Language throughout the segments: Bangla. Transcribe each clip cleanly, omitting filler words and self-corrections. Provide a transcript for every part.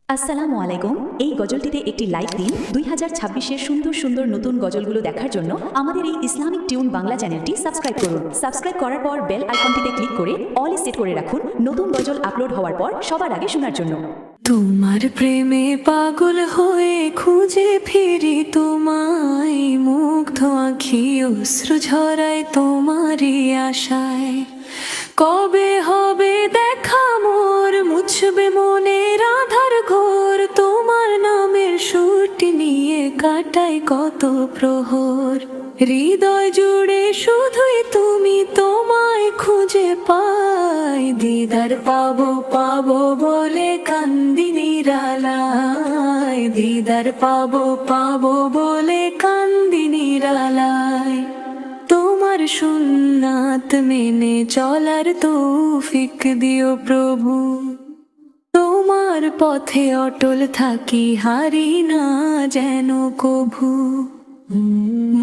আসসালামু আলাইকুম। এই গজলটিতে একটি লাইক দিন। 2026-এর সুন্দর সুন্দর নতুন গজলগুলো দেখার জন্য আমাদের এই ইসলামিক টিউন বাংলা চ্যানেলটি সাবস্ক্রাইব করুন। সাবস্ক্রাইব করার পর বেল আইকনটিতে ক্লিক করে অল সেট করে রাখুন নতুন গজল আপলোড হওয়ার পর সবার আগে শোনার জন্য। তোমার প্রেমে পাগল হয়ে খুঁজে ফিরি তোমায়, মুগ্ধ আঁখি অশ্রু ঝরায় তোমারই আশায়। কবে হবে দেখা মোর, মুছবে মনের আধার ঘোর, তোমার নামের সুরটি নিয়ে কাটাই কত প্রহর। হৃদয় জুড়ে শুধুই তুমি, তোমায় খুঁজে পাই, দিদার পাবো পাবো বলে কান্দি নিরালায়, দিদার পাবো পাবো বলে কান্দি নিরালায়। তোমার সুন্নাত মেনে চলার তৌফিক দিও প্রভু, তোমার পথে অটল থাকি, হারি না যেন কভু।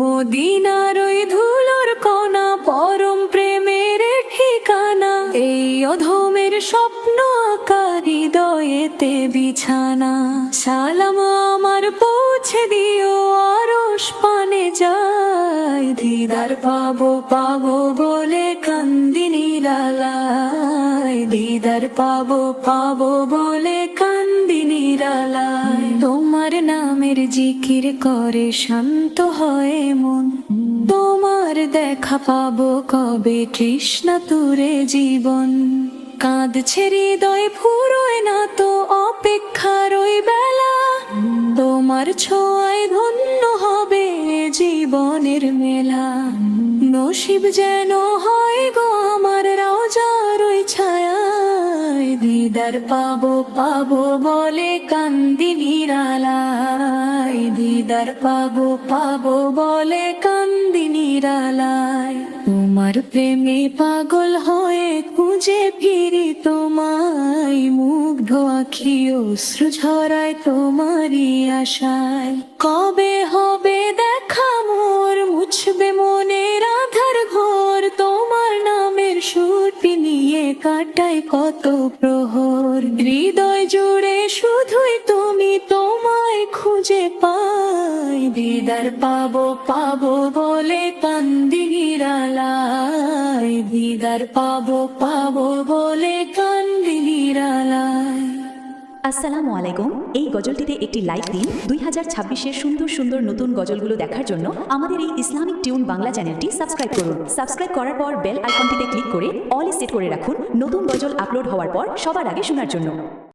মদিনার ওই ধুলোর কণা, পরম প্রেমের ঠিকানা, এই অধমের স্বপ্ন আঁকা হৃদয়েতে বিছানা। সালাম আমার পৌঁছে দিও, আরশ পানে যায়, দিদার পাবো পাবো বলে কান্দি নিরালায়, দিদার পাবো পাবো বলে কান্দি নিরালায়। তোমার নামের জিকির করে শান্ত হয় মন, তোমার দেখা পাবো কবে তৃষ্ণা তুরে জীবন। কাঁদছে হৃদয় ফুরোয় না তো অপেক্ষার ওই বেলা, তোমার ছোঁয়ায় ধন্য হবে জীবনের মেলা। নসিব যেন হয় গো আমার রওজার ওই ছায়ায়, দিদার পাবো পাবো বলে কান্দি নিরালায়, দিদার পাবো পাবো বলে কান্দি নিরালায়। তোমার প্রেমে পাগল হয়ে খুঁজে ফিরি তোমায়, মুগ্ধ আঁখি অশ্রু ঝরায় তোমারই আশায়। কবে হবে দেখা মোর, মুছবে মনের আধার ঘোর, তোমার নামের সুরটি নিয়ে কাটাই কত প্রহর। হৃদয় জুড়ে শুধুই তুমি, তোমায় খুঁজে পাই, দিদার পাবো পাবো বলে কান্দি নিরালায়, দিদার পাবো পাবো বলে কান্দি নিরালায়। আসসালামু আলাইকুম। এই গজলটিতে একটি লাইক দিন। 2026-এর সুন্দর সুন্দর নতুন গজলগুলো দেখার জন্য আমাদের এই ইসলামিক টিউন বাংলা চ্যানেলটি সাবস্ক্রাইব করুন। সাবস্ক্রাইব করার পর বেল আইকনটিতে ক্লিক করে অল সেট করে রাখুন নতুন গজল আপলোড হওয়ার পর সবার আগে শোনার জন্য।